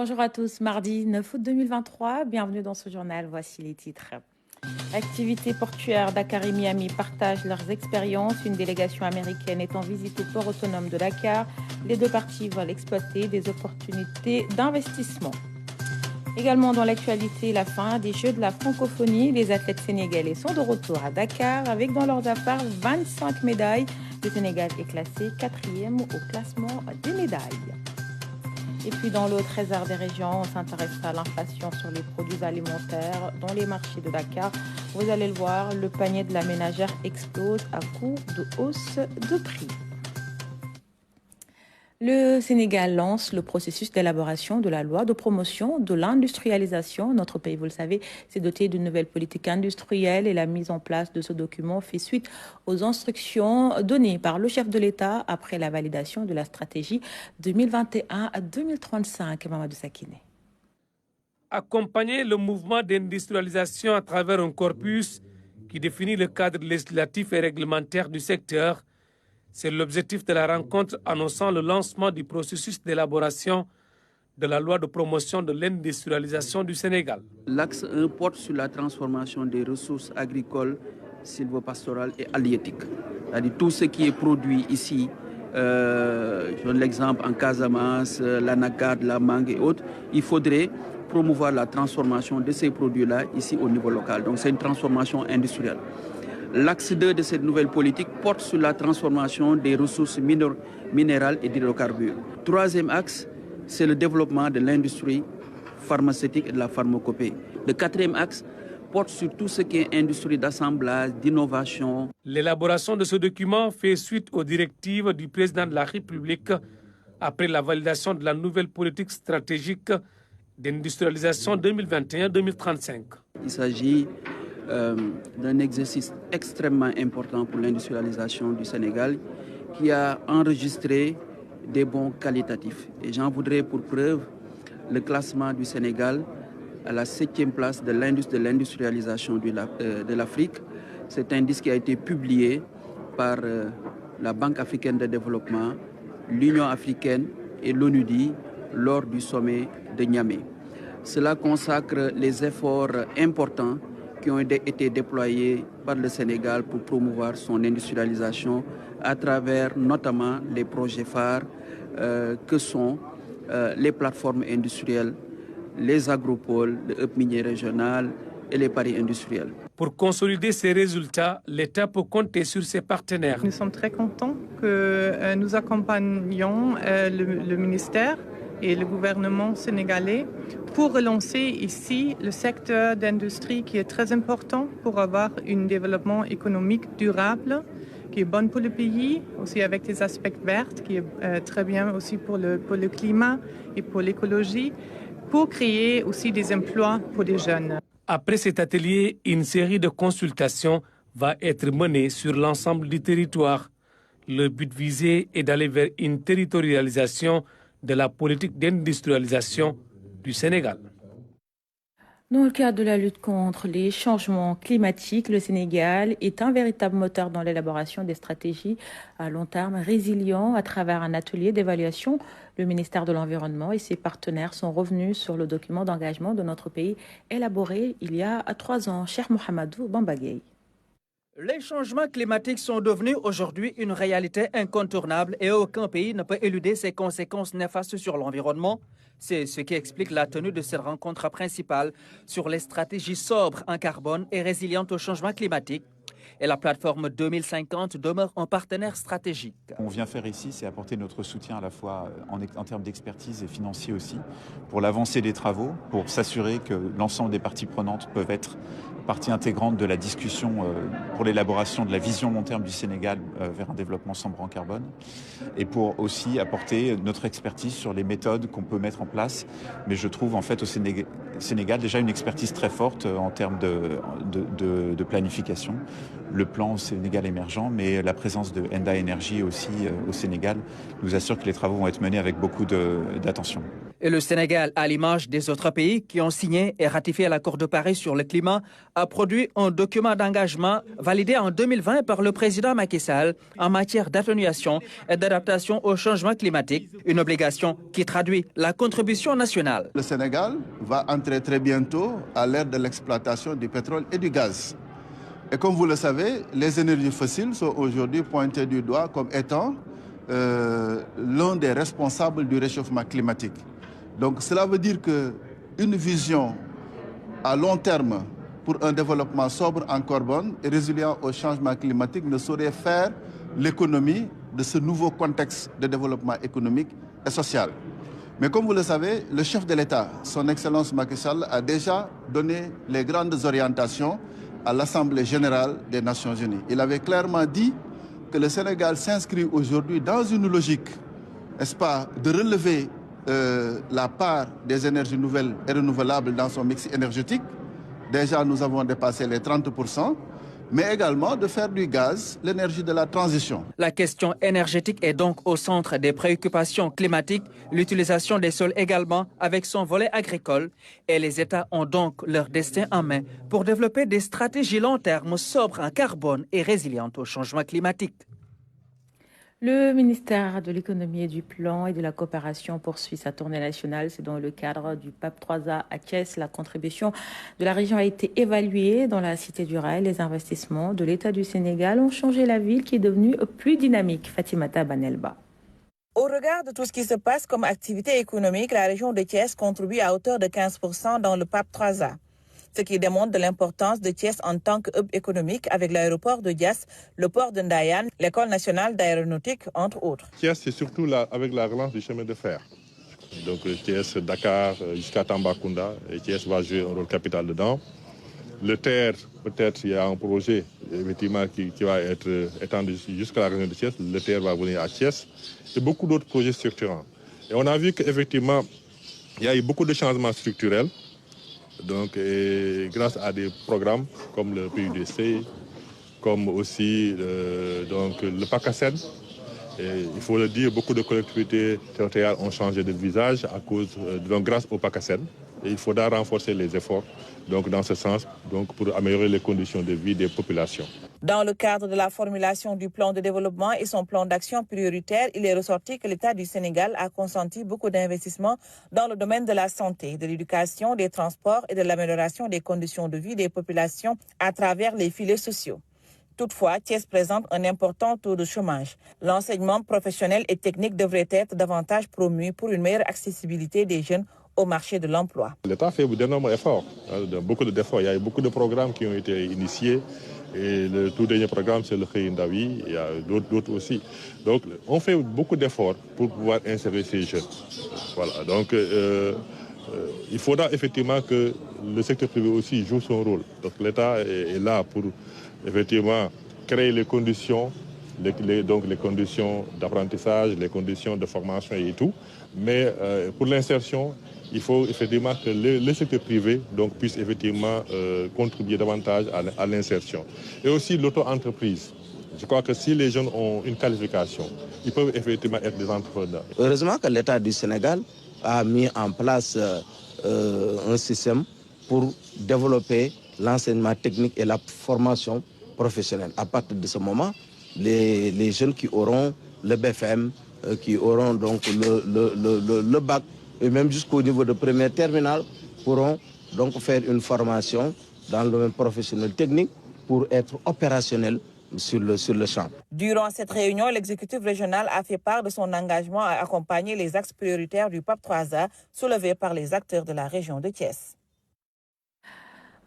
Bonjour à tous, mardi 9 août 2023, bienvenue dans ce journal, voici les titres. Activités portuaires, Dakar et Miami partagent leurs expériences. Une délégation américaine est en visite au port autonome de Dakar. Les deux parties veulent exploiter des opportunités d'investissement. Également dans l'actualité, la fin des Jeux de la francophonie. Les athlètes sénégalais sont de retour à Dakar avec dans leurs affaires 25 médailles. Le Sénégal est classé 4e au classement des médailles. Et puis dans l'autre trésor des régions, on s'intéresse à l'inflation sur les produits alimentaires dans les marchés de Dakar. Vous allez le voir, le panier de la ménagère explose à coup de hausse de prix. Le Sénégal lance le processus d'élaboration de la loi de promotion de l'industrialisation. Notre pays, vous le savez, s'est doté d'une nouvelle politique industrielle et la mise en place de ce document fait suite aux instructions données par le chef de l'État après la validation de la stratégie 2021 à 2035. Mamadou Sakine. Accompagner le mouvement d'industrialisation à travers un corpus qui définit le cadre législatif et réglementaire du secteur, c'est l'objectif de la rencontre annonçant le lancement du processus d'élaboration de la loi de promotion de l'industrialisation du Sénégal. L'axe 1 porte sur la transformation des ressources agricoles, sylvopastorales et halieutiques. C'est-à-dire tout ce qui est produit ici, je donne l'exemple en Casamance, l'anacarde, la mangue et autres, il faudrait promouvoir la transformation de ces produits-là ici au niveau local. Donc c'est une transformation industrielle. L'axe 2 de cette nouvelle politique porte sur la transformation des ressources minérales et d'hydrocarbures. Troisième axe, c'est le développement de l'industrie pharmaceutique et de la pharmacopée. Le quatrième axe porte sur tout ce qui est industrie d'assemblage, d'innovation. L'élaboration de ce document fait suite aux directives du président de la République après la validation de la nouvelle politique stratégique d'industrialisation 2021-2035. Il s'agit d'un exercice extrêmement important pour l'industrialisation du Sénégal qui a enregistré des bons qualitatifs. Et j'en voudrais pour preuve le classement du Sénégal à la 7e place de l'industrialisation de l'Afrique. C'est un indice qui a été publié par la Banque africaine de développement, l'Union africaine et l'ONUDI lors du sommet de Niamey. Cela consacre les efforts importants qui ont été déployés par le Sénégal pour promouvoir son industrialisation à travers notamment les projets phares que sont les plateformes industrielles, les agropoles, le hub minier régional et les paris industriels. Pour consolider ces résultats, l'État peut compter sur ses partenaires. Nous sommes très contents que nous accompagnions le ministère et le gouvernement sénégalais pour relancer ici le secteur d'industrie qui est très important pour avoir un développement économique durable qui est bon pour le pays, aussi avec des aspects verts, qui est très bien aussi pour le climat et pour l'écologie, pour créer aussi des emplois pour les jeunes. Après cet atelier, une série de consultations va être menée sur l'ensemble du territoire. Le but visé est d'aller vers une territorialisation de la politique d'industrialisation du Sénégal. Dans le cadre de la lutte contre les changements climatiques, le Sénégal est un véritable moteur dans l'élaboration des stratégies à long terme résilients. À travers un atelier d'évaluation, le ministère de l'Environnement et ses partenaires sont revenus sur le document d'engagement de notre pays élaboré il y a 3 ans. Cheikh Mohamedou Bambagay. Les changements climatiques sont devenus aujourd'hui une réalité incontournable et aucun pays ne peut éluder ses conséquences néfastes sur l'environnement. C'est ce qui explique la tenue de cette rencontre principale sur les stratégies sobres en carbone et résilientes au changement climatique. Et la plateforme 2050 demeure un partenaire stratégique. On vient faire ici, c'est apporter notre soutien à la fois en termes d'expertise et financier aussi, pour l'avancée des travaux, pour s'assurer que l'ensemble des parties prenantes peuvent être partie intégrante de la discussion pour l'élaboration de la vision long terme du Sénégal vers un développement sobre en carbone, et pour aussi apporter notre expertise sur les méthodes qu'on peut mettre en place. Mais je trouve en fait au Sénégal déjà une expertise très forte en termes de planification. le plan Sénégal émergent, mais la présence de Enda Energy aussi au Sénégal nous assure que les travaux vont être menés avec beaucoup d'attention. Et le Sénégal, à l'image des autres pays qui ont signé et ratifié l'accord de Paris sur le climat, a produit un document d'engagement validé en 2020 par le président Macky Sall en matière d'atténuation et d'adaptation au changement climatique, une obligation qui traduit la contribution nationale. Le Sénégal va entrer très bientôt à l'ère de l'exploitation du pétrole et du gaz. Et comme vous le savez, les énergies fossiles sont aujourd'hui pointées du doigt comme étant l'un des responsables du réchauffement climatique. Donc cela veut dire qu'une vision à long terme pour un développement sobre en carbone et résilient au changement climatique ne saurait faire l'économie de ce nouveau contexte de développement économique et social. Mais comme vous le savez, le chef de l'État, son Excellence Macky Sall, a déjà donné les grandes orientations à l'Assemblée générale des Nations unies. Il avait clairement dit que le Sénégal s'inscrit aujourd'hui dans une logique, n'est-ce pas, de relever la part des énergies nouvelles et renouvelables dans son mix énergétique. Déjà, nous avons dépassé les 30%, mais également de faire du gaz l'énergie de la transition. La question énergétique est donc au centre des préoccupations climatiques, l'utilisation des sols également avec son volet agricole. Et les États ont donc leur destin en main pour développer des stratégies long terme sobres en carbone et résilientes au changement climatique. Le ministère de l'économie et du plan et de la coopération poursuit sa tournée nationale. C'est dans le cadre du PAP 3A à Thiès. La contribution de la région a été évaluée dans la Cité du Rail. Les investissements de l'État du Sénégal ont changé la ville qui est devenue plus dynamique. Fatimata Banelba. Au regard de tout ce qui se passe comme activité économique, la région de Thiès contribue à hauteur de 15% dans le PAP 3A. Ce qui démontre de l'importance de Thiès en tant que hub économique avec l'aéroport de Diass, le port de Ndayane, l'école nationale d'aéronautique, entre autres. Thiès, c'est surtout avec la relance du chemin de fer. Donc Thiès, Dakar, jusqu'à Tambacounda, et Thiès va jouer un rôle capital dedans. Le TER, peut-être il y a un projet effectivement qui va être étendu jusqu'à la région de Thiès. Le TER va venir à Thiès. Et beaucoup d'autres projets structurants. Et on a vu qu'effectivement, il y a eu beaucoup de changements structurels. Donc, et grâce à des programmes comme le PUDC, comme aussi le PACASEN, il faut le dire, beaucoup de collectivités territoriales ont changé de visage grâce au PACASEN. Et il faudra renforcer les efforts dans ce sens pour améliorer les conditions de vie des populations. Dans le cadre de la formulation du plan de développement et son plan d'action prioritaire, il est ressorti que l'État du Sénégal a consenti beaucoup d'investissements dans le domaine de la santé, de l'éducation, des transports et de l'amélioration des conditions de vie des populations à travers les filets sociaux. Toutefois, Thiès présente un important taux de chômage. L'enseignement professionnel et technique devrait être davantage promu pour une meilleure accessibilité des jeunes au marché de l'emploi. L'État fait d'énormes efforts, beaucoup d'efforts. Il y a eu beaucoup de programmes qui ont été initiés. Et le tout dernier programme, c'est le Khéindawi. Il y a d'autres aussi. Donc, on fait beaucoup d'efforts pour pouvoir insérer ces jeunes. Voilà. Donc, il faudra effectivement que le secteur privé aussi joue son rôle. Donc, l'État est là pour effectivement créer les conditions, les conditions d'apprentissage, les conditions de formation et tout. Mais pour l'insertion, il faut effectivement que le secteur privé puisse effectivement contribuer davantage à l'insertion. Et aussi l'auto-entreprise. Je crois que si les jeunes ont une qualification, ils peuvent effectivement être des entrepreneurs. Heureusement que l'État du Sénégal a mis en place un système pour développer l'enseignement technique et la formation professionnelle. À partir de ce moment, les jeunes qui auront le BFM, qui auront donc le bac, et même jusqu'au niveau de première terminale, pourront donc faire une formation dans le domaine professionnel technique pour être opérationnels sur le champ. Durant cette réunion, l'exécutif régional a fait part de son engagement à accompagner les axes prioritaires du PAP 3A soulevés par les acteurs de la région de Thiès.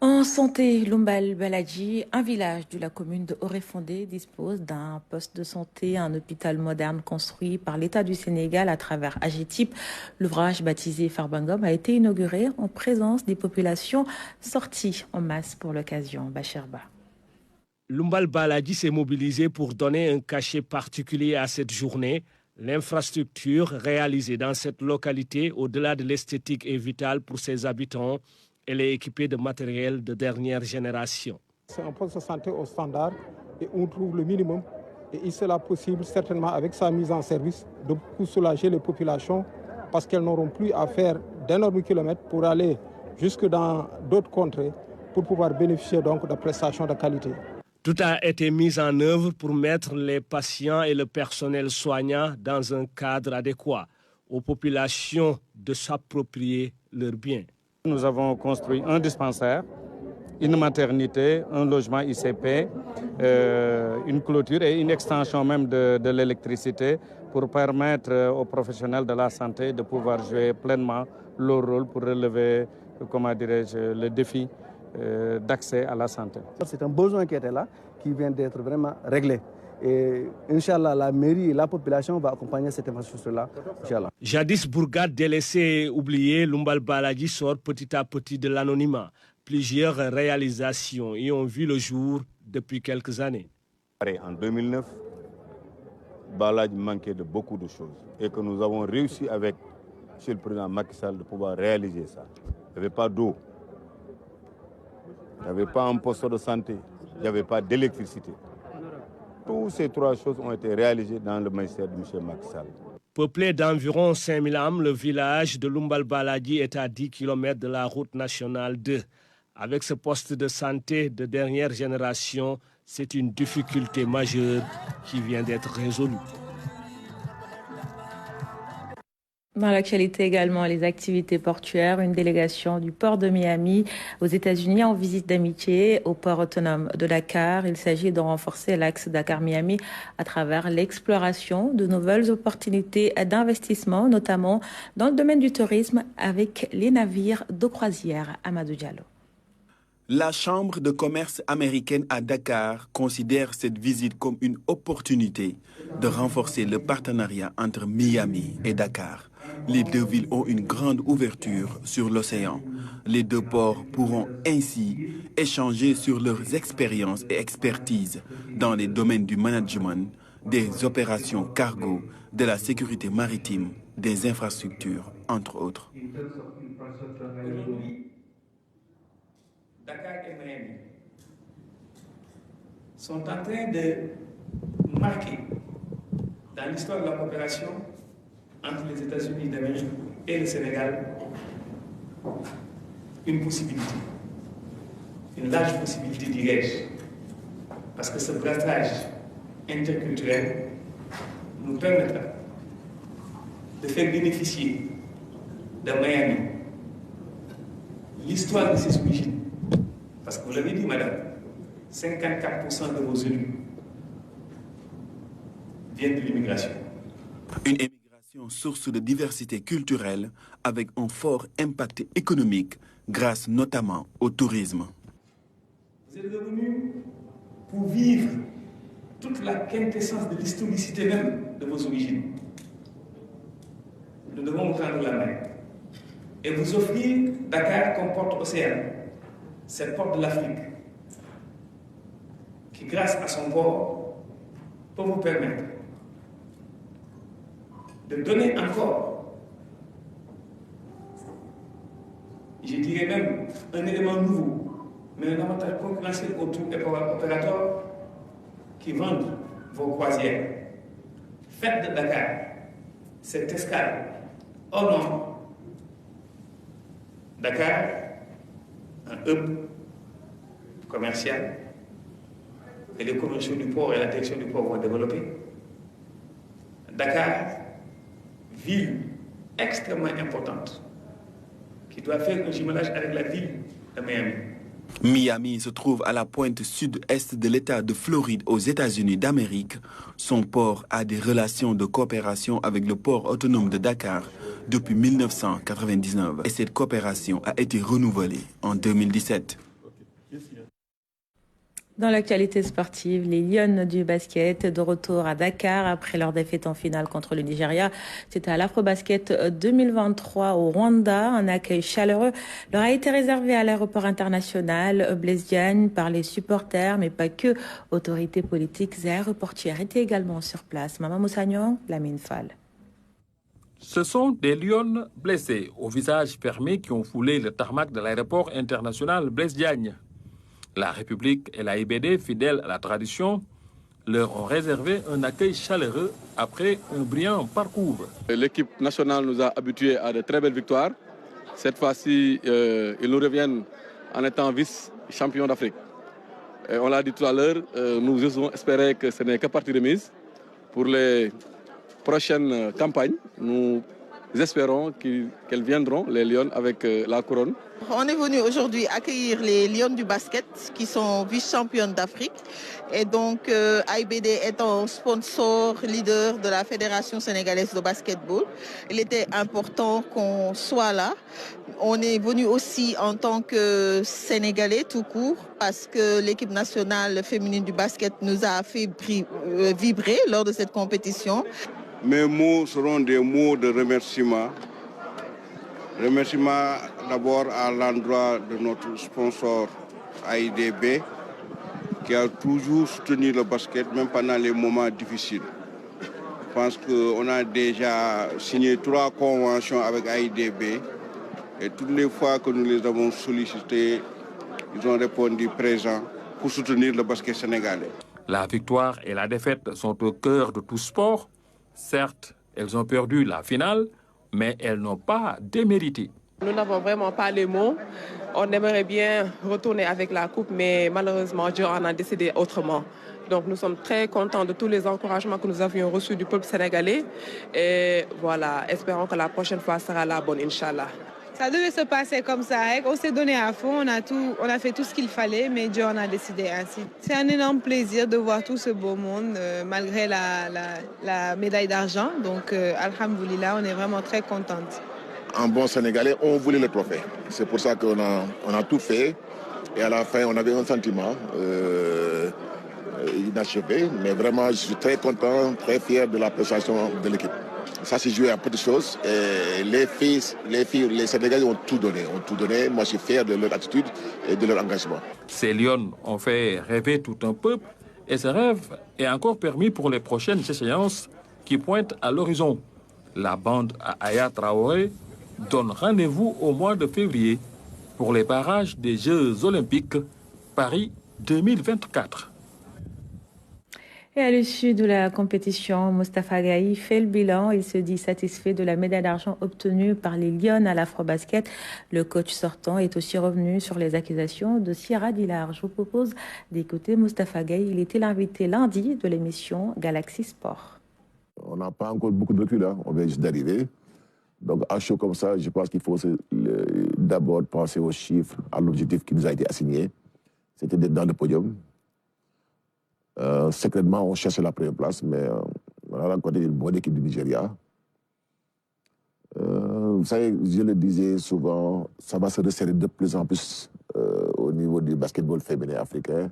En santé, Lumbal Baladji, un village de la commune de Oréfondé, dispose d'un poste de santé, un hôpital moderne construit par l'État du Sénégal à travers AGETIP. L'ouvrage baptisé Farbangom a été inauguré en présence des populations sorties en masse pour l'occasion. Bachirba. Lumbal Baladji s'est mobilisé pour donner un cachet particulier à cette journée. L'infrastructure réalisée dans cette localité, au-delà de l'esthétique, est vitale pour ses habitants. Elle est équipée de matériel de dernière génération. C'est un poste de santé au standard et on trouve le minimum. Et il sera possible, certainement avec sa mise en service, de beaucoup soulager les populations parce qu'elles n'auront plus à faire d'énormes kilomètres pour aller jusque dans d'autres contrées pour pouvoir bénéficier donc de prestations de qualité. Tout a été mis en œuvre pour mettre les patients et le personnel soignant dans un cadre adéquat, aux populations de s'approprier leurs biens. Nous avons construit un dispensaire, une maternité, un logement ICP, une clôture et une extension même de l'électricité pour permettre aux professionnels de la santé de pouvoir jouer pleinement leur rôle pour relever, le défi d'accès à la santé. C'est un besoin qui était là, qui vient d'être vraiment réglé. Et Inch'Allah, la mairie et la population vont accompagner cette infrastructure-là. Jadis bourgade délaissée et oubliée, Lumbal Baladji sort petit à petit de l'anonymat. Plusieurs réalisations y ont vu le jour depuis quelques années. En 2009, Baladji manquait de beaucoup de choses et que nous avons réussi avec M. le Président Macky Sall de pouvoir réaliser ça. Il n'y avait pas d'eau, il n'y avait pas un poste de santé, il n'y avait pas d'électricité. Toutes ces trois choses ont été réalisées dans le ministère de M. Macky Sall. Peuplé d'environ 5000 âmes, le village de Lumbal Baladji est à 10 km de la route nationale 2. Avec ce poste de santé de dernière génération, c'est une difficulté majeure qui vient d'être résolue. Dans l'actualité également, les activités portuaires, une délégation du port de Miami aux États-Unis en visite d'amitié au port autonome de Dakar. Il s'agit de renforcer l'axe Dakar-Miami à travers l'exploration de nouvelles opportunités d'investissement, notamment dans le domaine du tourisme avec les navires de croisière. Amadou Diallo. La Chambre de commerce américaine à Dakar considère cette visite comme une opportunité de renforcer le partenariat entre Miami et Dakar. Les deux villes ont une grande ouverture sur l'océan. Les deux ports pourront ainsi échanger sur leurs expériences et expertises dans les domaines du management, des opérations cargo, de la sécurité maritime, des infrastructures, entre autres. Dakar et Miami sont en train de marquer dans l'histoire de la coopération entre les États-Unis d'Amérique et le Sénégal une possibilité, une large possibilité, dirais-je, parce que ce brassage interculturel nous permettra de faire bénéficier de Miami l'histoire de ses origines. Parce que vous l'avez dit, madame, 54% de vos élus viennent de l'immigration. Une immigration source de diversité culturelle avec un fort impact économique grâce notamment au tourisme. Vous êtes revenus pour vivre toute la quintessence de l'historicité même de vos origines. Nous devons vous prendre la main et vous offrir Dakar comme porte océan. Cette porte de l'Afrique, qui grâce à son port, peut vous permettre de donner encore, je dirais même, un élément nouveau, mais un avantage concurrentiel aux opérateurs qui vendent vos croisières. Faites de Dakar cette escale au nom Dakar, un hub commercial, et les commerciaux du port et la direction du port vont développer. Dakar, ville extrêmement importante, qui doit faire un jumelage avec la ville de Miami. Miami se trouve à la pointe sud-est de l'État de Floride aux États-Unis d'Amérique. Son port a des relations de coopération avec le port autonome de Dakar depuis 1999 et cette coopération a été renouvelée en 2017. Dans l'actualité sportive, les Lions du basket de retour à Dakar après leur défaite en finale contre le Nigeria. C'était à l'Afrobasket 2023 au Rwanda. Un accueil chaleureux leur a été réservé à l'aéroport international Blaise Diagne par les supporters, mais pas que. Autorités politiques et aéroportières étaient également sur place. Maman Moussagnon, Lamine Fall. Ce sont des lions blessés, au visage fermé, qui ont foulé le tarmac de l'aéroport international Blaise Diagne. La République et l'AIBD, fidèles à la tradition, leur ont réservé un accueil chaleureux après un brillant parcours. L'équipe nationale nous a habitués à de très belles victoires. Cette fois-ci, ils nous reviennent en étant vice-champions d'Afrique. On l'a dit tout à l'heure, nous osons espérer que ce n'est que partie remise. Pour les prochaines campagnes, nous espérons qu'elles viendront, les Lions, avec la couronne. On est venu aujourd'hui accueillir les Lions du basket qui sont vice-championnes d'Afrique. Et donc, AIBD étant sponsor leader de la Fédération sénégalaise de basketball, il était important qu'on soit là. On est venu aussi en tant que Sénégalais tout court parce que l'équipe nationale féminine du basket nous a fait vibrer lors de cette compétition. Mes mots seront des mots de remerciement. Remerciement d'abord à l'endroit de notre sponsor AIBD qui a toujours soutenu le basket, même pendant les moments difficiles. Je pense qu'on a déjà signé 3 conventions avec AIBD et toutes les fois que nous les avons sollicités, ils ont répondu présents pour soutenir le basket sénégalais. La victoire et la défaite sont au cœur de tout sport. Certes, elles ont perdu la finale, mais elles n'ont pas démérité. Nous n'avons vraiment pas les mots. On aimerait bien retourner avec la coupe, mais malheureusement, Dieu en a décidé autrement. Donc nous sommes très contents de tous les encouragements que nous avions reçus du peuple sénégalais. Et voilà, espérons que la prochaine fois sera la bonne, Inch'Allah. Ça devait se passer comme ça. On s'est donné à fond, on a fait tout ce qu'il fallait, mais Dieu en a décidé ainsi. C'est un énorme plaisir de voir tout ce beau monde, malgré la médaille d'argent. Donc, alhamdoulilah, on est vraiment très contente. En bon Sénégalais, on voulait le trophée. C'est pour ça qu'on a tout fait. Et à la fin, on avait un sentiment inachevé. Mais vraiment, je suis très content, très fier de la prestation de l'équipe. Ça s'est joué à peu de choses. Et les Sénégalais ont tout donné. Moi, je suis fier de leur attitude et de leur engagement. Ces Lions ont fait rêver tout un peuple. Et ce rêve est encore permis pour les prochaines échéances qui pointent à l'horizon. La bande à Aya Traoré donne rendez-vous au mois de février pour les barrages des Jeux Olympiques Paris 2024. Et à l'issue de la compétition, Moustapha Gaye fait le bilan. Il se dit satisfait de la médaille d'argent obtenue par les Lions à l'Afrobasket. Le coach sortant est aussi revenu sur les accusations de Sierra Dillard. Je vous propose d'écouter Moustapha Gaye. Il était l'invité lundi de l'émission Galaxy Sport. On n'a pas encore beaucoup de recul, on vient juste d'arriver. Donc à chaud comme ça, je pense qu'il faut d'abord penser aux chiffres, à l'objectif qui nous a été assigné. C'était d'être dans le podium. Secrètement, on cherchait la première place, mais on a rencontré une bonne équipe du Nigeria. Vous savez, je le disais souvent, ça va se resserrer de plus en plus au niveau du basketball féminin africain.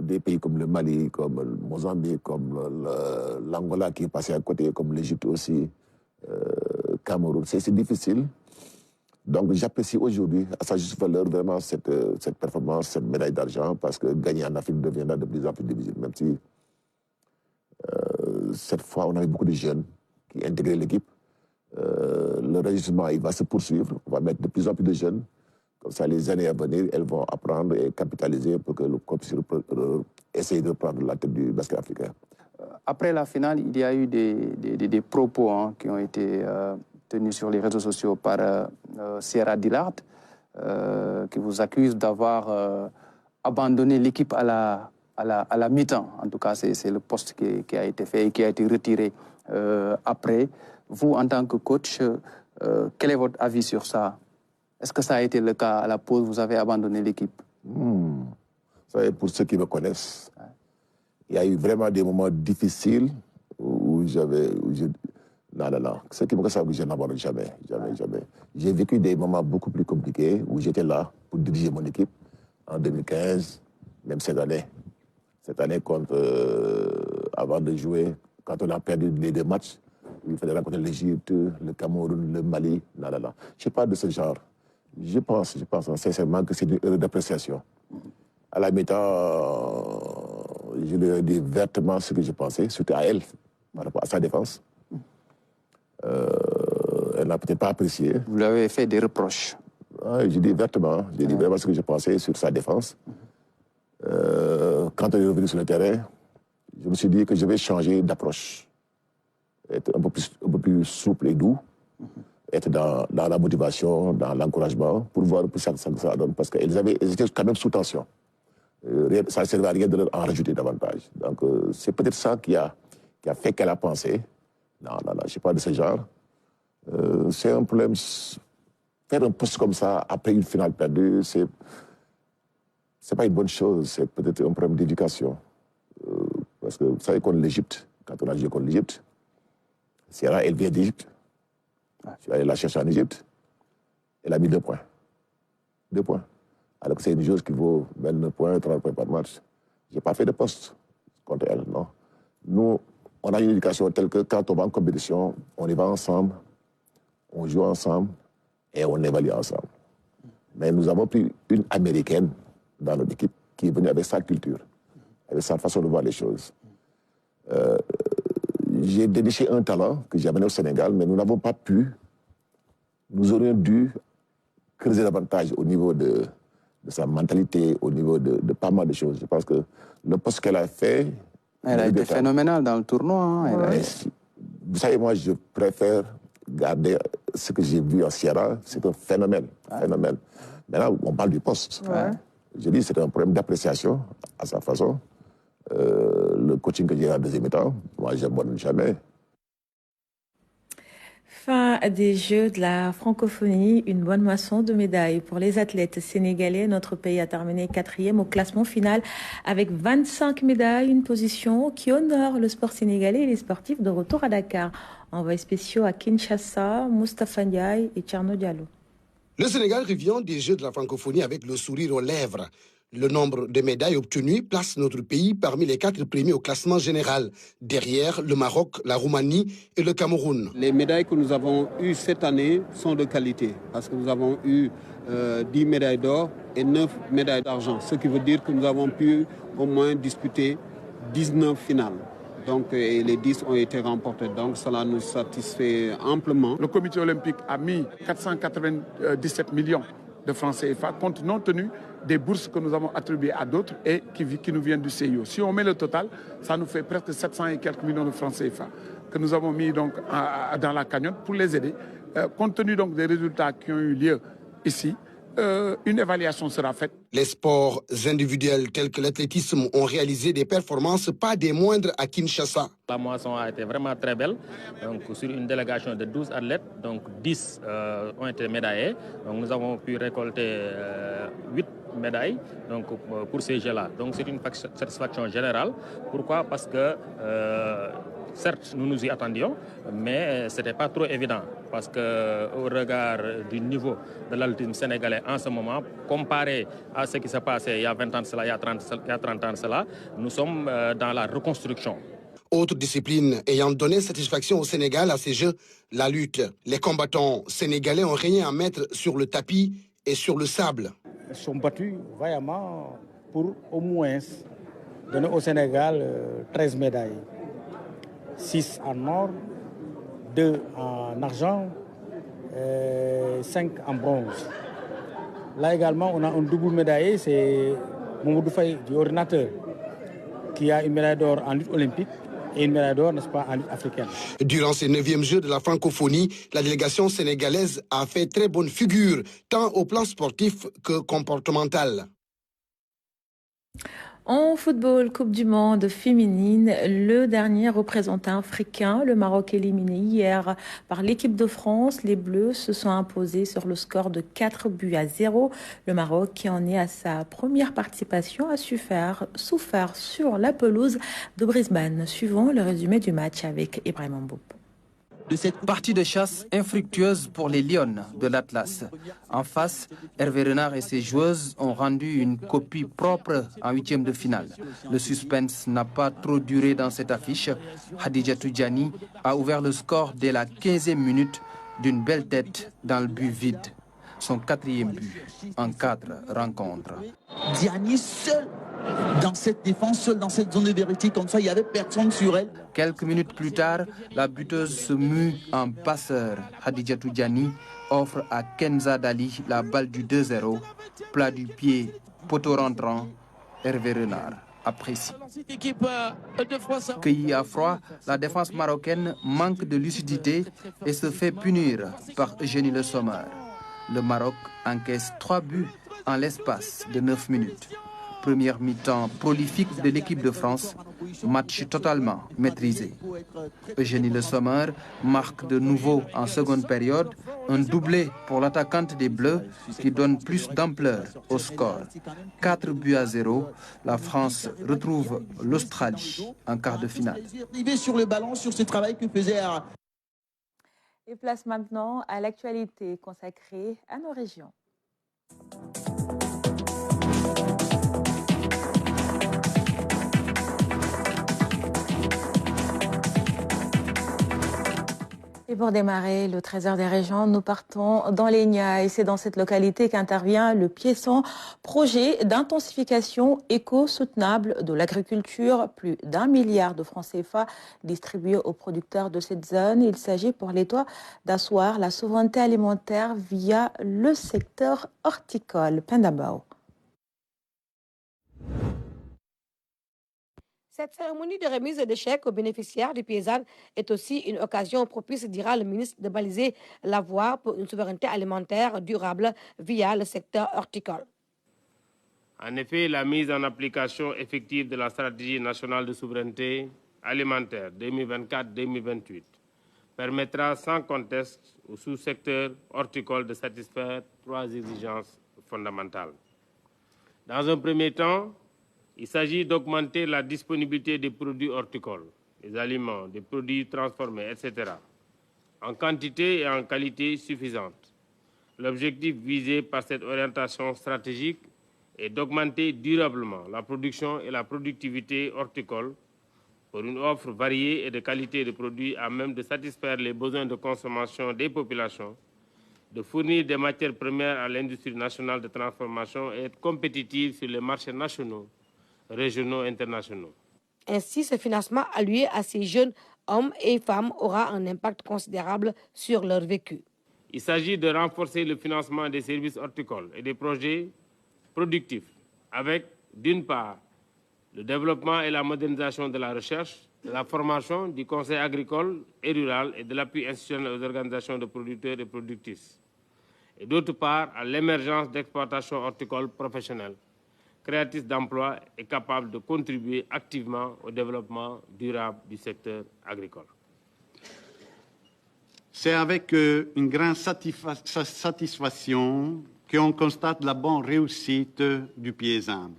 Des pays comme le Mali, comme le Mozambique, comme l'Angola qui est passé à côté, comme l'Égypte aussi, Cameroun. C'est difficile. Donc j'apprécie aujourd'hui, à sa juste valeur, vraiment cette performance, cette médaille d'argent, parce que gagner en Afrique deviendra de plus en plus difficile, même si cette fois on avait beaucoup de jeunes qui intégraient l'équipe. Le régissement, il va se poursuivre, on va mettre de plus en plus de jeunes. Comme ça, les années à venir, elles vont apprendre et capitaliser pour que le club puisse essayer de prendre la tête du basket africain. Après la finale, il y a eu des propos qui ont été tenus sur les réseaux sociaux par Sierra Dillard, qui vous accuse d'avoir abandonné l'équipe à la mi-temps. En tout cas, c'est le poste qui a été fait et qui a été retiré après. Vous, en tant que coach, quel est votre avis sur ça? Est-ce que ça a été le cas à la pause? Vous avez abandonné l'équipe? Vous savez, pour ceux qui me connaissent, il y a eu vraiment des moments difficiles où non. Ceux qui me connaissent, je n'abandonne jamais. J'ai vécu des moments beaucoup plus compliqués où j'étais là pour diriger mon équipe en 2015, même cette année. Cette année, avant de jouer, quand on a perdu les 2 matchs, il fallait rencontrer l'Égypte, le Cameroun, le Mali. Non. Je ne suis pas de ce genre. Je pense sincèrement que c'est une erreur d'appréciation. À la mi-temps, je lui ai dit vertement ce que je pensais, surtout à elle, par rapport à sa défense. Elle n'a peut-être pas apprécié. Vous lui avez fait des reproches? J'ai dit vertement, j'ai dit vraiment ce que je pensais sur sa défense. Quand on est revenu sur le terrain, je me suis dit que je vais changer d'approche. Être un peu plus souple et doux. Être dans la motivation, dans l'encouragement, pour voir un peu ça que ça donne. Parce qu'elles étaient quand même sous tension. Ça ne servait à rien de leur en rajouter davantage. Donc c'est peut-être ça qui a fait qu'elle a pensé. Non, je ne suis pas de ce genre. C'est un problème. Faire un poste comme ça après une finale perdue, c'est pas une bonne chose. C'est peut-être un problème d'éducation. Parce que vous savez, contre l'Égypte, quand on a joué contre l'Égypte, Sierra, elle vient d'Égypte. Je suis allé la chercher en Égypte. Elle a mis 2 points. 2 points. Alors que c'est une joueuse qui vaut 29 points, 30 points par match. Je n'ai pas fait de poste contre elle, non. Nous, on a une éducation telle que quand on va en compétition, on y va ensemble, on joue ensemble et on évalue ensemble. Mais nous avons pris une Américaine dans notre équipe qui est venue avec sa culture, avec sa façon de voir les choses. J'ai déniché un talent que j'ai amené au Sénégal, mais nous n'avons pas pu. Nous aurions dû creuser davantage au niveau de sa mentalité, au niveau de pas mal de choses. Je pense que le poste qu'elle a fait... Elle a été phénoménale dans le tournoi. Hein, Vous savez, moi, je préfère garder ce que j'ai vu en Sierra. C'est un phénomène. Phénomène. Maintenant, on parle du poste. Je dis c'est un problème d'appréciation à sa façon. Le coaching que j'ai en deuxième temps, moi, j'abonne jamais. Fin des Jeux de la francophonie, une bonne moisson de médailles pour les athlètes sénégalais. Notre pays a terminé 4e au classement final avec 25 médailles, une position qui honore le sport sénégalais et les sportifs de retour à Dakar. Envoyés spéciaux à Kinshasa, Moustapha Ndiaye et Tcherno Diallo. Le Sénégal revient des Jeux de la francophonie avec le sourire aux lèvres. Le nombre de médailles obtenues place notre pays parmi les 4 premiers au classement général, derrière le Maroc, la Roumanie et le Cameroun. Les médailles que nous avons eues cette année sont de qualité, parce que nous avons eu 10 médailles d'or et 9 médailles d'argent, ce qui veut dire que nous avons pu au moins disputer 19 finales. Donc, et les 10 ont été remportés, donc cela nous satisfait amplement. Le comité olympique a mis 497 millions de francs CFA, compte non tenu des bourses que nous avons attribuées à d'autres et qui nous viennent du CIO. Si on met le total, ça nous fait presque 700 et quelques millions de francs CFA que nous avons mis donc dans la cagnotte pour les aider. Compte tenu donc des résultats qui ont eu lieu ici, une évaluation sera faite. Les sports individuels tels que l'athlétisme ont réalisé des performances pas des moindres à Kinshasa. La moisson a été vraiment très belle. Donc, sur une délégation de 12 athlètes, donc 10 ont été médaillés. Donc, nous avons pu récolter 8 médailles donc, pour ces Jeux-là. Donc c'est une satisfaction générale. Pourquoi? Parce que certes, nous nous y attendions, mais ce n'était pas trop évident. Parce qu'au regard du niveau de l'athlétisme sénégalais en ce moment, comparé à ce qui s'est passé il y a 20 ans de cela, il y a 30 ans de cela, nous sommes dans la reconstruction. Autre discipline ayant donné satisfaction au Sénégal à ces Jeux, la lutte. Les combattants sénégalais ont régné en maître sur le tapis et sur le sable. Ils sont battus vaillamment pour au moins donner au Sénégal 13 médailles. 6 en or, 2 en argent, 5 en bronze. Là également, on a un double médaillé, c'est Mamoudou Faye du ordinateur, qui a une médaille d'or en lutte olympique et une médaille d'or, n'est-ce pas, en lutte africaine. Durant ces 9e Jeux de la francophonie, la délégation sénégalaise a fait très bonne figure, tant au plan sportif que comportemental. En football, Coupe du Monde féminine, le dernier représentant africain, le Maroc éliminé hier par l'équipe de France. Les Bleus se sont imposés sur le score de 4-0. Le Maroc, qui en est à sa première participation, a souffert sur la pelouse de Brisbane. Suivons le résumé du match avec Ibrahim Mboup. De cette partie de chasse infructueuse pour les Lions de l'Atlas. En face, Hervé Renard et ses joueuses ont rendu une copie propre en 8e de finale. Le suspense n'a pas trop duré dans cette affiche. Khadijatou Diani a ouvert le score dès la 15e minute d'une belle tête dans le but vide. Son 4e but en 4 rencontres. Diani seul dans cette défense, seul dans cette zone de vérité, comme ça, il n'y avait personne sur elle. Quelques minutes plus tard, la buteuse se mue en passeur. Khadijatou Diani offre à Kenza Dali la balle du 2-0. Plat du pied, poteau rentrant, Hervé Renard apprécie. Cueillie à froid, la défense marocaine manque de lucidité et se fait punir par Eugénie Le Sommer. Le Maroc encaisse 3 buts en l'espace de 9 minutes. Première mi-temps prolifique de l'équipe de France, match totalement maîtrisé. Eugénie Le Sommer marque de nouveau en seconde période un doublé pour l'attaquante des Bleus qui donne plus d'ampleur au score. 4-0, la France retrouve l'Australie en quart de finale. Sur le ballon, sur ce travail que faisait... Et place maintenant à l'actualité consacrée à nos régions. Et pour démarrer le Trésor des régions, nous partons dans les Niayes. C'est dans cette localité qu'intervient le Piesson, projet d'intensification éco-soutenable de l'agriculture. Plus d'1 milliard de francs CFA distribués aux producteurs de cette zone. Il s'agit pour l'État d'asseoir la souveraineté alimentaire via le secteur horticole. Pendabao. Cette cérémonie de remise de chèques aux bénéficiaires du paysan est aussi une occasion propice, dira le ministre, de baliser la voie pour une souveraineté alimentaire durable via le secteur horticole. En effet, la mise en application effective de la stratégie nationale de souveraineté alimentaire 2024-2028 permettra sans conteste au sous-secteur horticole de satisfaire 3 exigences fondamentales. Dans un premier temps, il s'agit d'augmenter la disponibilité des produits horticoles, des aliments, des produits transformés, etc., en quantité et en qualité suffisante. L'objectif visé par cette orientation stratégique est d'augmenter durablement la production et la productivité horticole pour une offre variée et de qualité de produits à même de satisfaire les besoins de consommation des populations, de fournir des matières premières à l'industrie nationale de transformation et être compétitive sur les marchés nationaux, régionaux et internationaux. Ainsi, ce financement alloué à ces jeunes hommes et femmes aura un impact considérable sur leur vécu. Il s'agit de renforcer le financement des services horticoles et des projets productifs avec, d'une part, le développement et la modernisation de la recherche, de la formation, du conseil agricole et rural et de l'appui institutionnel aux organisations de producteurs et productrices. Et d'autre part, à l'émergence d'exploitations horticoles professionnelles, créatrice d'emplois et capable de contribuer activement au développement durable du secteur agricole. C'est avec une grande satisfaction qu'on constate la bonne réussite du Piézan.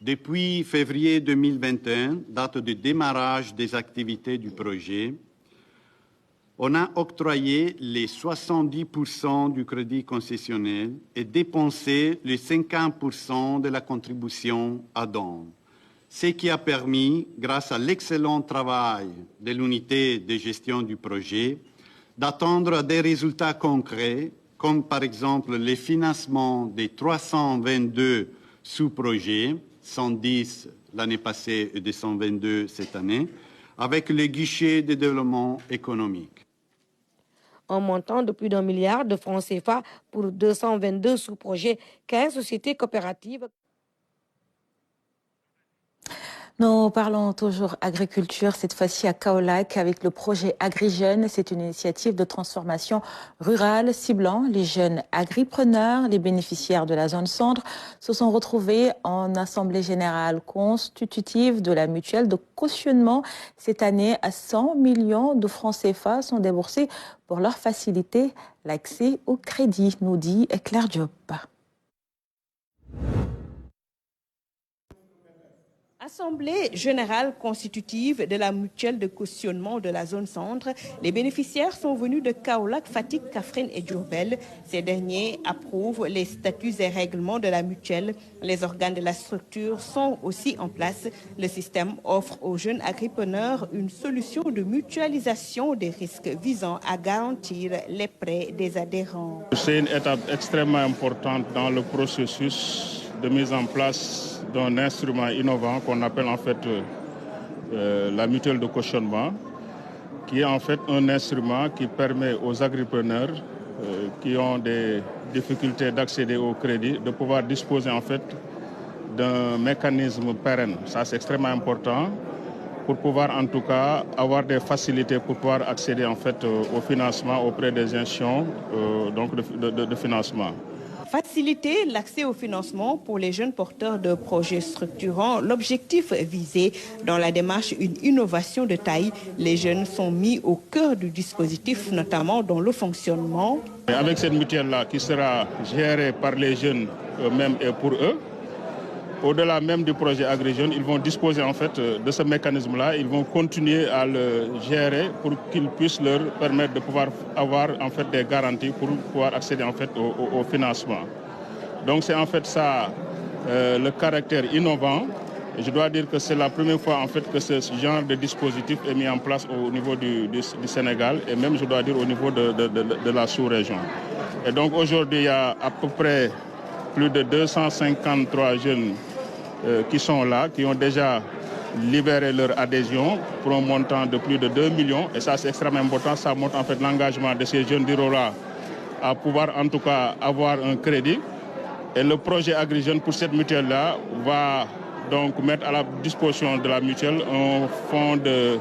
Depuis février 2021, date de démarrage des activités du projet, on a octroyé les 70% du crédit concessionnel et dépensé les 50% de la contribution à don. Ce qui a permis, grâce à l'excellent travail de l'unité de gestion du projet, d'atteindre des résultats concrets, comme par exemple le financement des 322 sous-projets, 110 l'année passée et 222 cette année, avec les guichets de développement économique. Un montant de plus d'1 milliard de francs CFA pour 222 sous-projets, 15 sociétés coopératives. Nous parlons toujours agriculture, cette fois-ci à Kaolack avec le projet AgriJeunes. C'est une initiative de transformation rurale ciblant les jeunes agripreneurs. Les bénéficiaires de la zone centre se sont retrouvés en assemblée générale constitutive de la mutuelle de cautionnement. Cette année, 100 millions de francs CFA sont déboursés pour leur faciliter l'accès au crédit, nous dit Claire Diop. Assemblée générale constitutive de la mutuelle de cautionnement de la zone centre, les bénéficiaires sont venus de Kaolack, Fatick, Kaffrine et Diourbel. Ces derniers approuvent les statuts et règlements de la mutuelle. Les organes de la structure sont aussi en place. Le système offre aux jeunes agripreneurs une solution de mutualisation des risques visant à garantir les prêts des adhérents. C'est une étape extrêmement importante dans le processus de mise en place d'un instrument innovant qu'on appelle en fait la mutuelle de cautionnement, qui est en fait un instrument qui permet aux agripreneurs qui ont des difficultés d'accéder au crédit, de pouvoir disposer en fait d'un mécanisme pérenne. Ça, c'est extrêmement important pour pouvoir en tout cas avoir des facilités pour pouvoir accéder en fait au financement auprès des institutions de financement. Faciliter l'accès au financement pour les jeunes porteurs de projets structurants. L'objectif visé dans la démarche, une innovation de taille. Les jeunes sont mis au cœur du dispositif, notamment dans le fonctionnement. Et avec cette mutuelle-là qui sera gérée par les jeunes eux-mêmes et pour eux, au-delà même du projet Agri-Jeunes, ils vont disposer en fait de ce mécanisme-là. Ils vont continuer à le gérer pour qu'il puisse leur permettre de pouvoir avoir en fait des garanties pour pouvoir accéder en fait au financement. Donc c'est en fait ça le caractère innovant. Et je dois dire que c'est la première fois en fait que ce genre de dispositif est mis en place au niveau du Sénégal et même je dois dire au niveau de la sous-région. Et donc aujourd'hui il y a à peu près plus de 253 jeunes qui sont là, qui ont déjà libéré leur adhésion pour un montant de plus de 2 millions. Et ça, c'est extrêmement important. Ça montre en fait l'engagement de ces jeunes d'Irola à pouvoir en tout cas avoir un crédit. Et le projet Agri-Jeunes pour cette mutuelle-là va donc mettre à la disposition de la mutuelle un fonds de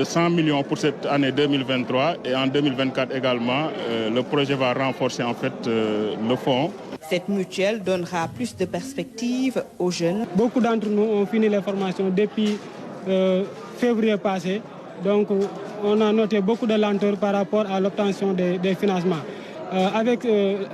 100 millions pour cette année 2023 et en 2024 également, le projet va renforcer en fait le fonds. Cette mutuelle donnera plus de perspectives aux jeunes. Beaucoup d'entre nous ont fini les formations depuis février passé, donc on a noté beaucoup de lenteur par rapport à l'obtention des financements. Avec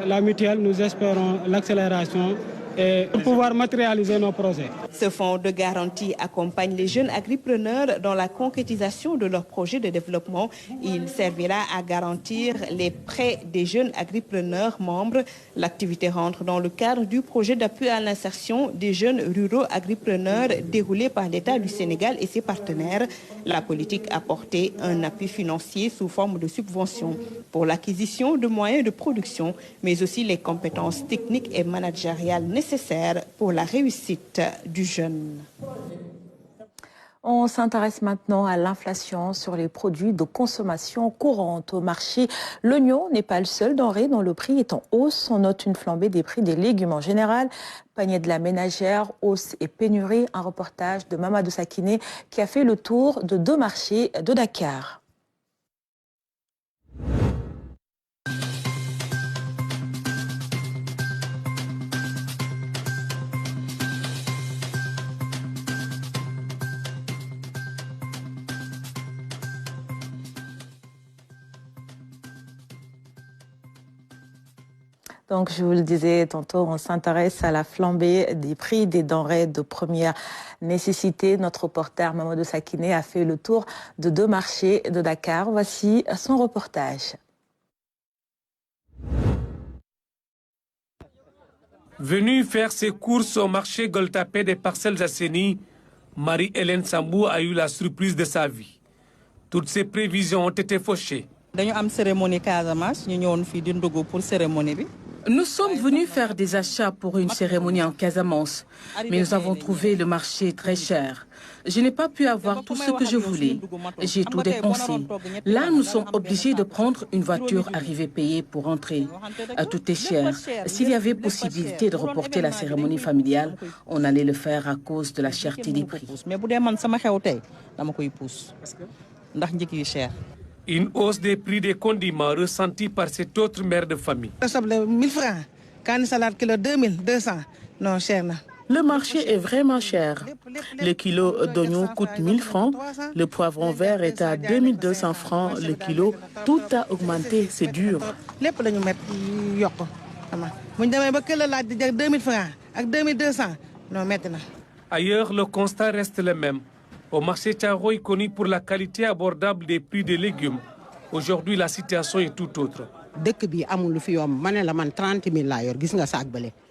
la mutuelle, nous espérons l'accélération et pour pouvoir matérialiser nos projets. Ce fonds de garantie accompagne les jeunes agripreneurs dans la concrétisation de leurs projets de développement. Il servira à garantir les prêts des jeunes agripreneurs membres. L'activité rentre dans le cadre du projet d'appui à l'insertion des jeunes ruraux agripreneurs déroulé par l'État du Sénégal et ses partenaires. La politique a apporté un appui financier sous forme de subventions pour l'acquisition de moyens de production, mais aussi les compétences techniques et managériales nécessaires pour la réussite du jeune. On s'intéresse maintenant à l'inflation sur les produits de consommation courante au marché. L'oignon n'est pas le seul denrée dont le prix est en hausse. On note une flambée des prix des légumes en général. Panier de la ménagère, hausse et pénurie. Un reportage de Mamadou Sakiné qui a fait le tour de 2 marchés de Dakar. Donc, je vous le disais tantôt, on s'intéresse à la flambée des prix des denrées de première nécessité. Notre reporter Mamadou Sakiné a fait le tour de 2 marchés de Dakar. Voici son reportage. Venue faire ses courses au marché Goltapé des Parcelles Assainies, Marie-Hélène Sambou a eu la surprise de sa vie. Toutes ses prévisions ont été fauchées. Nous sommes venus faire des achats pour une cérémonie en Casamance, mais nous avons trouvé le marché très cher. Je n'ai pas pu avoir tout ce que je voulais. J'ai tout dépensé. Là, nous sommes obligés de prendre une voiture arrivée payée pour entrer. Tout est cher. S'il y avait possibilité de reporter la cérémonie familiale, on allait le faire à cause de la cherté des prix. Une hausse des prix des condiments ressentie par cette autre mère de famille. 1000 francs. Quand une salade kilo 2200. Non, cher. Le marché est vraiment cher. Le kilo d'oignon coûte 1000 francs. Le poivron vert est à 2200 francs le kilo. Tout a augmenté, c'est dur. Ailleurs, le constat reste le même. Au marché Thiaroye, connu pour la qualité abordable des prix des légumes, aujourd'hui la situation est tout autre.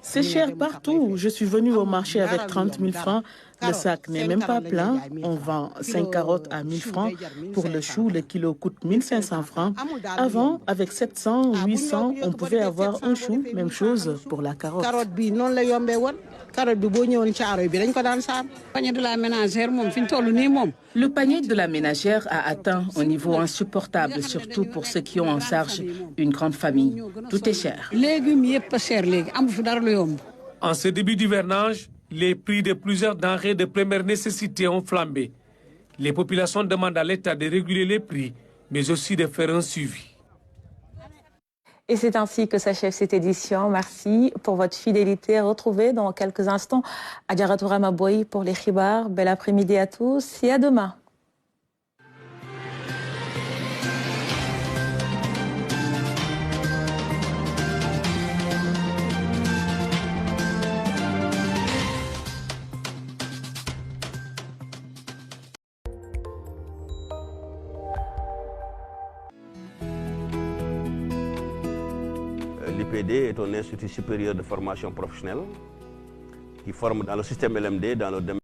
C'est cher partout. Je suis venu au marché avec 30 000 francs. Le sac n'est même pas plein. On vend 5 carottes à 1000 francs. Pour le chou, le kilo coûte 1500 francs. Avant, avec 700, 800, on pouvait avoir un chou. Même chose pour la carotte. Le panier de la ménagère a atteint un niveau insupportable, surtout pour ceux qui ont en charge une grande famille. Tout est cher. En ce début d'hivernage, les prix de plusieurs denrées de première nécessité ont flambé. Les populations demandent à l'État de réguler les prix, mais aussi de faire un suivi. Et c'est ainsi que s'achève cette édition. Merci pour votre fidélité. Retrouvez dans quelques instants Adjaratou Ramaboy pour les Khibars. Bel après-midi à tous et à demain. L'IPD est un institut supérieur de formation professionnelle qui forme dans le système LMD dans le domaine